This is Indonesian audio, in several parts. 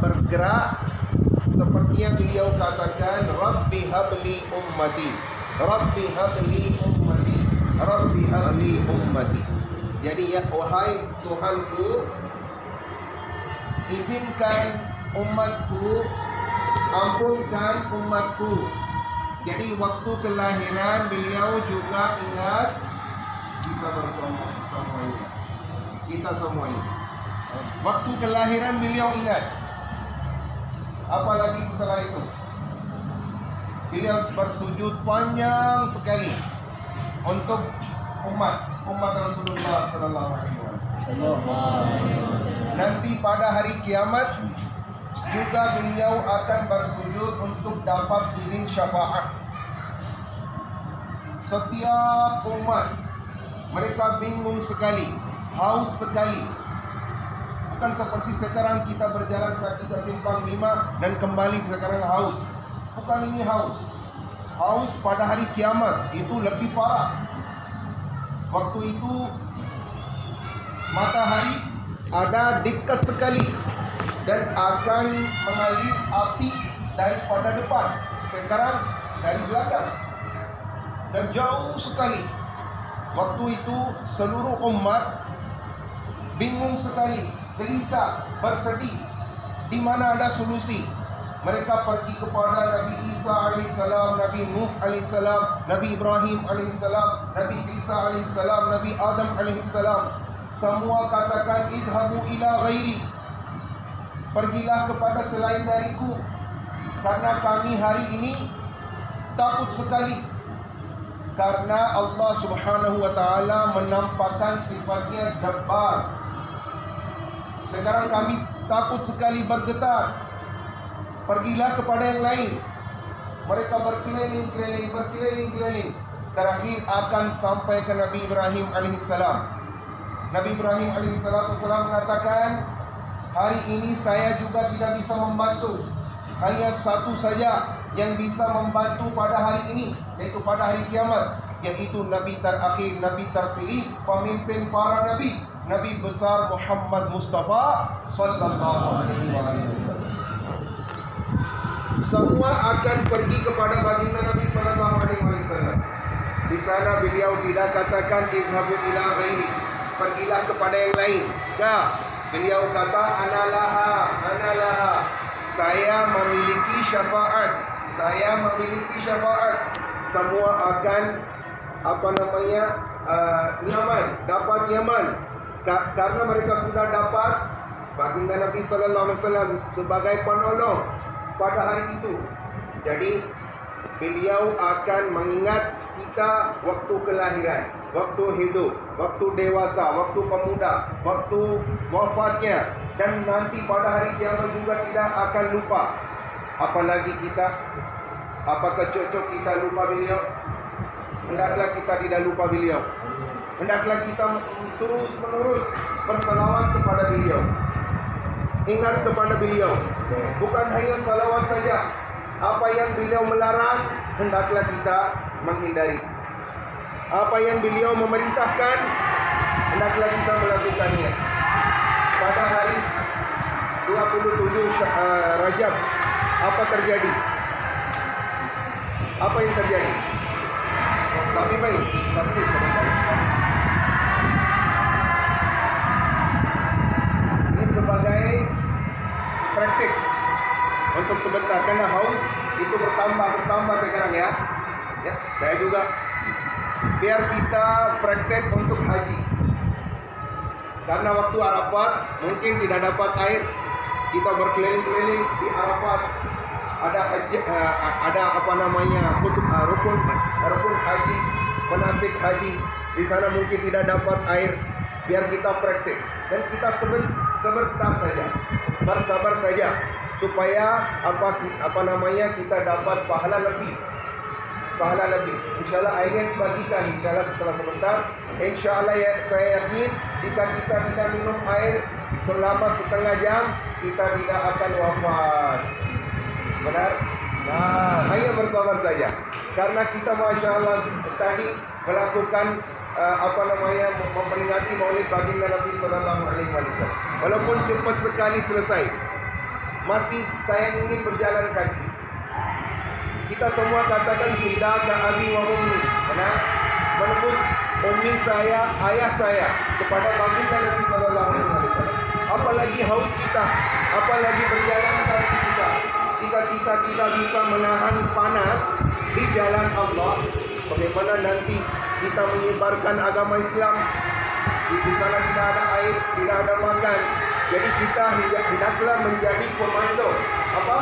bergerak seperti yang beliau katakan, Rabbi habli ummati, Rabbi habli ummati, Rabbi habli ummati. Jadi ya wahai Tuhanku, izinkan umatku, ampunkan umatku. Jadi waktu kelahiran beliau juga ingat kita bersama semuanya. Kita semuanya. Waktu kelahiran beliau ingat. Apalagi setelah itu, beliau bersujud panjang sekali untuk umat Rasulullah Sallallahu Alaihi Wasallam. Nanti pada hari kiamat juga beliau akan bersujud untuk dapat izin syafaat. Setiap umat mereka bingung sekali, haus sekali. Bukan seperti sekarang kita berjalan kaki ke simpang 5 dan kembali sekarang haus. Bukan ini haus. Haus pada hari kiamat itu lebih parah. Waktu itu matahari ada dekat sekali dan akan mengalir api daripada depan. Sekarang dari belakang dan jauh sekali. Waktu itu seluruh umat bingung sekali, gelisah, bersedih. Di mana ada solusi? Mereka pergi kepada Nabi Isa alaihissalam, Nabi Nuh alaihissalam, Nabi Ibrahim alaihissalam, Nabi Isa alaihissalam, Nabi Adam alaihissalam. Semua katakan idhabu ila ghairi, pergilah kepada selain dariku, karena kami hari ini takut sekali. Karena Allah Subhanahu wa taala menampakkan sifatnya Jabbar. Sekarang kami takut sekali, bergetar. Pergilah kepada yang lain. Mereka berkeliling. Terakhir akan sampai ke Nabi Ibrahim alaihissalam. Nabi Ibrahim alaihissalam mengatakan, hari ini saya juga tidak bisa membantu. Hanya satu saja yang bisa membantu pada hari ini, yaitu pada hari kiamat, yaitu Nabi terakhir, Nabi terpilih, pemimpin para Nabi, Nabi besar Muhammad Mustafa Sallallahu Alaihi Wasallam. Semua akan pergi kepada baginda Nabi Sallallahu Alaihi Wasallam. Di sana beliau tidak katakan izhabu ila ghairi, pergilah kepada yang lain. Enggak, beliau kata analaha, saya memiliki syafaat, semua akan nyaman, dapat nyaman, karena mereka sudah dapat baginda Nabi Sallallahu Alaihi Wasallam sebagai penolong pada hari itu. Jadi beliau akan mengingat kita waktu kelahiran, waktu hidup, waktu dewasa, waktu pemuda, waktu wafatnya, dan nanti pada hari kiamat juga tidak akan lupa. Apalagi kita, apakah cocok kita lupa beliau? Hendaklah kita tidak lupa beliau. Hendaklah kita terus menerus bersalawat kepada beliau, ingat kepada beliau. Bukan hanya salawat saja, apa yang beliau melarang hendaklah kita menghindari. Apa yang beliau memerintahkan hendaklah kita melakukannya. Pada hari 27 Rajab apa terjadi? Apa yang terjadi? Tapi baik, satu sebentar. Ini sebagai praktik untuk sebentar, karena haus itu bertambah sekarang ya. Ya, saya juga biar kita praktek untuk haji. Karena waktu Arafat mungkin tidak dapat air, kita berkeliling-keliling di Arafat. Ada rukun haji, manasik haji. Di sana mungkin tidak dapat air, biar kita praktek dan kita sebentar saja, bersabar saja, supaya kita dapat pahala lebih. Insyaallah airnya dibagikan, insyaallah setelah sebentar. Insyaallah ya, saya yakin jika kita tidak minum air selama setengah jam, kita tidak akan wafat. Benar? Nah, hanya bersabar saja. Karena kita Masya Allah tadi melakukan memperingati Maulid baginda Nabi Sallallahu Alaihi Wasallam. Walaupun cepat sekali selesai, masih saya ingin berjalan kaki. Kita semua katakan fidaka abi wa ummi, karena menembus ummi saya, ayah saya kepada baginda Nabi sallallahu alaihi wasallam. Apalagi haus kita, apalagi berjalan kaki kita. Jika kita tidak bisa menahan panas di jalan Allah, bagaimana nanti kita menyebarkan agama Islam? Di sana tidak ada air, tidak ada makan. Jadi kita hendaklah menjadi komando. Apa?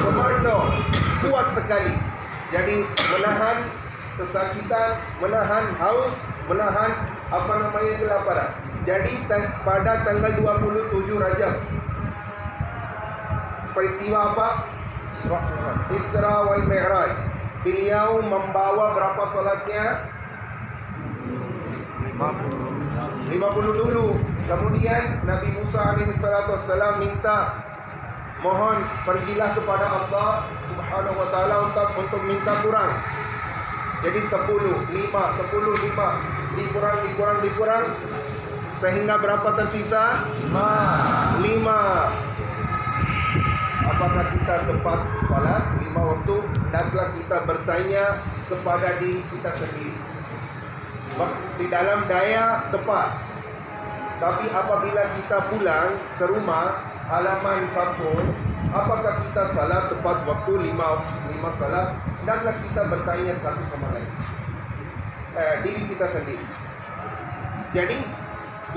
Komando. Kuat sekali. Jadi menahan kesakitan, menahan haus, menahan kelaparan. Jadi pada tanggal 27 Rajab, peristiwa apa? Isra wal Mi'raj. Beliau membawa berapa salatnya? 50 dulu. Kemudian Nabi Musa alaihissalam minta, mohon pergilah kepada Allah Subhanahu wa taala untuk minta kurang. Jadi 10, 5 dikurang sehingga berapa tersisa? 5. Apakah kita tepat salat 5 waktu? Hendaklah kita bertanya kepada diri kita sendiri. Di dalam daya tepat. Tapi apabila kita pulang ke rumah, halaman kampung, apakah kita salat tepat waktu 5 salat? Hendaklah kita bertanya satu sama lain. Diri kita sendiri. Jadi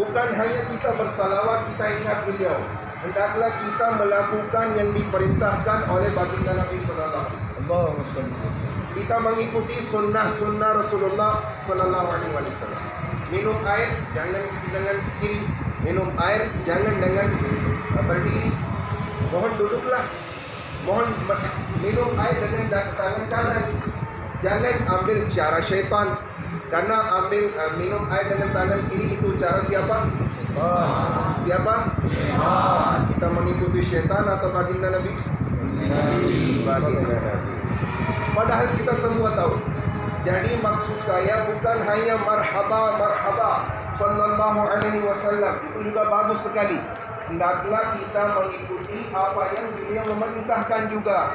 bukan hanya kita bersalawat, kita ingat beliau. Hendaklah kita melakukan yang diperintahkan oleh baginda Nabi sallallahu alaihi wasallam. Kita mengikuti sunnah Rasulullah sallallahu alaihi wasallam. Minum air jangan dengan kiri, minum air jangan dengan berdiri. Mohon duduklah. Mohon minum air dengan tangan kanan. Jangan ambil cara syaitan. Karena minum air dengan tangan kiri itu cara siapa? Siapa? Kita mengikuti syaitan atau baginda Nabi? Baginda Nabi. Padahal kita semua tahu. Jadi maksud saya bukan hanya marhaba sallallahu alaihi wasallam. Itu juga bagus sekali. Hendaklah kita mengikuti apa yang beliau memerintahkan juga.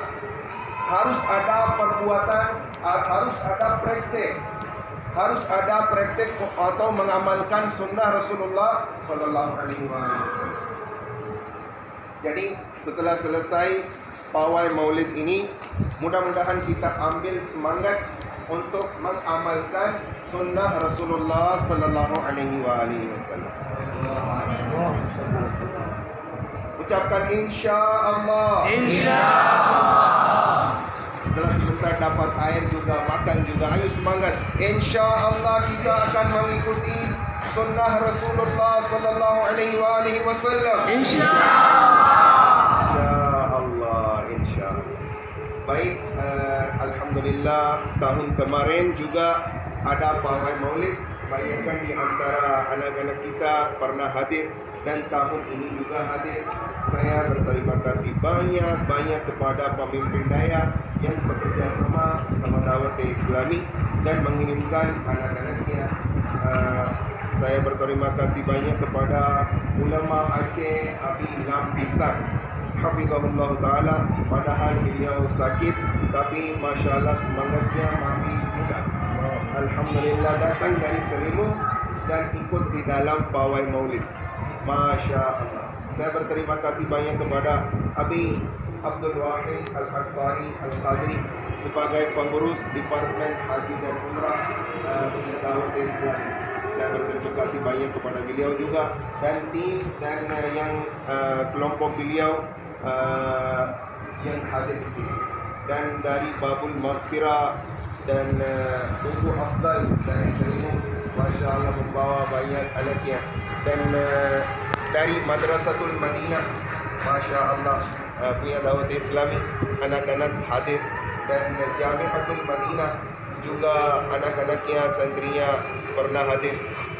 Harus ada perbuatan, harus ada praktek. Harus ada praktek atau mengamalkan sunnah Rasulullah sallallahu alaihi wasallam. Jadi setelah selesai pawai Maulid ini, mudah-mudahan kita ambil semangat untuk mengamalkan sunnah Rasulullah sallallahu alaihi wasallam. Ucapkan insyaallah. Insyaallah. Setelah sebentar dapat air juga, makan juga, ayo semangat. Insyaallah kita akan mengikuti sunnah Rasulullah sallallahu alaihi wasallam. Baik, alhamdulillah tahun kemarin juga ada pawai Maulid. Bayangkan di antara anak-anak kita pernah hadir dan tahun ini juga hadir. Saya berterima kasih banyak kepada pemimpin daya yang bekerja sama dakwah Islami dan mengirimkan anak-anaknya. Saya berterima kasih banyak kepada ulama Aceh, Abi Lampisan, hafizahullah ta'ala. Padahal beliau sakit, tapi Masya Allah semangatnya masih muda. Alhamdulillah datang dari Seribu dan ikut di dalam pawai Maulid. Masya Allah. Saya berterima kasih banyak kepada Abi Abdul Wahid Al-Akbari Al-Qadri sebagai pengurus Departemen Haji dan Umrah Dakwah Islam. Saya berterima kasih banyak kepada beliau juga dan tim dan yang kelompok beliau yang hadir di sini. Dan dari Babul Maghfirah dan Tubuh Afdal dari Seribu, Masya Allah membawa banyak anaknya. Dan dari Madrasatul Madinah, Masya Allah punya dakwah Islami, anak-anak hadir. Dan Jami'atul Madinah juga anak-anaknya, santrinya pernah hadir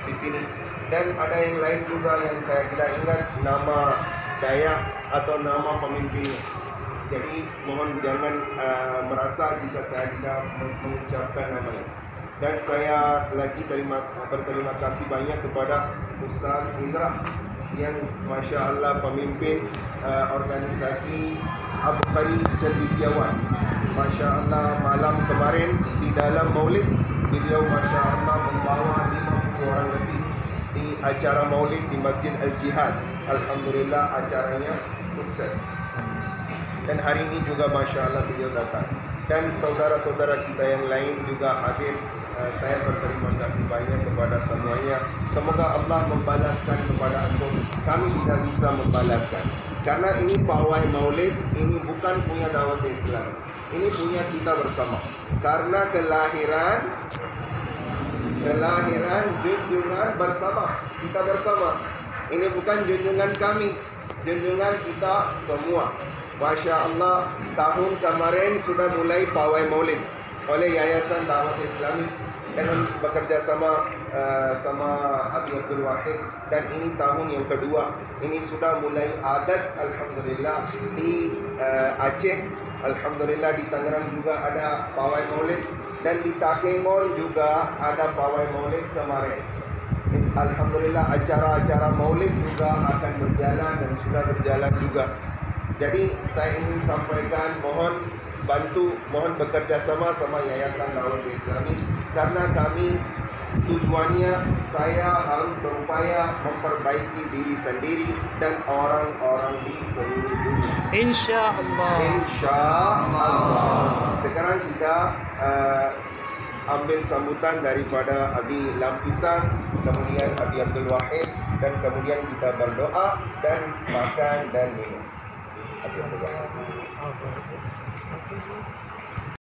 di sini. Dan ada yang lain juga yang saya tidak ingat nama daya atau nama pemimpinnya. Jadi mohon jangan merasa jika saya tidak mengucapkan namanya. Dan saya lagi berterima kasih banyak kepada Ustaz Indra yang Masya Allah pemimpin organisasi Abu Khari Cendekiawan. Masya Allah malam kemarin di dalam maulid beliau Masya Allah membawa 50 orang lebih di acara maulid di Masjid Al-Jihad. Alhamdulillah acaranya sukses. Dan hari ini juga Masya Allah beliau datang. Dan saudara-saudara kita yang lain juga hadir. Saya berterima kasih banyak kepada semuanya. Semoga Allah membalaskan kepada antum. Kami tidak bisa membalaskan. Karena ini pawai maulid, ini bukan punya dakwah Islam. Ini punya kita bersama. Karena kelahiran junjungan bersama. Kita bersama. Ini bukan junjungan kami, junjungan kita semua. Masya Allah, tahun kemarin sudah mulai pawai maulid oleh Yayasan Dakwah Islami dengan bekerja sama Abi Abdul Wahid, dan ini tahun yang kedua. Ini sudah mulai adat alhamdulillah di Aceh, alhamdulillah di Tangerang juga ada pawai maulid, dan di Takengon juga ada pawai maulid kemarin. Alhamdulillah acara-acara maulid juga akan berjalan dan sudah berjalan juga. Jadi saya ingin sampaikan, mohon bantu, mohon bekerja sama Yayasan Dakwah Islami, karena kami tujuannya saya harus berupaya memperbaiki diri sendiri dan orang-orang di seluruh dunia. Insya Allah. Insya Allah. Sekarang kita ambil sambutan daripada Abi Lampisan, kemudian Abi Abdul Wahid, dan kemudian kita berdoa dan makan dan minum. Abi Abdul Wahid.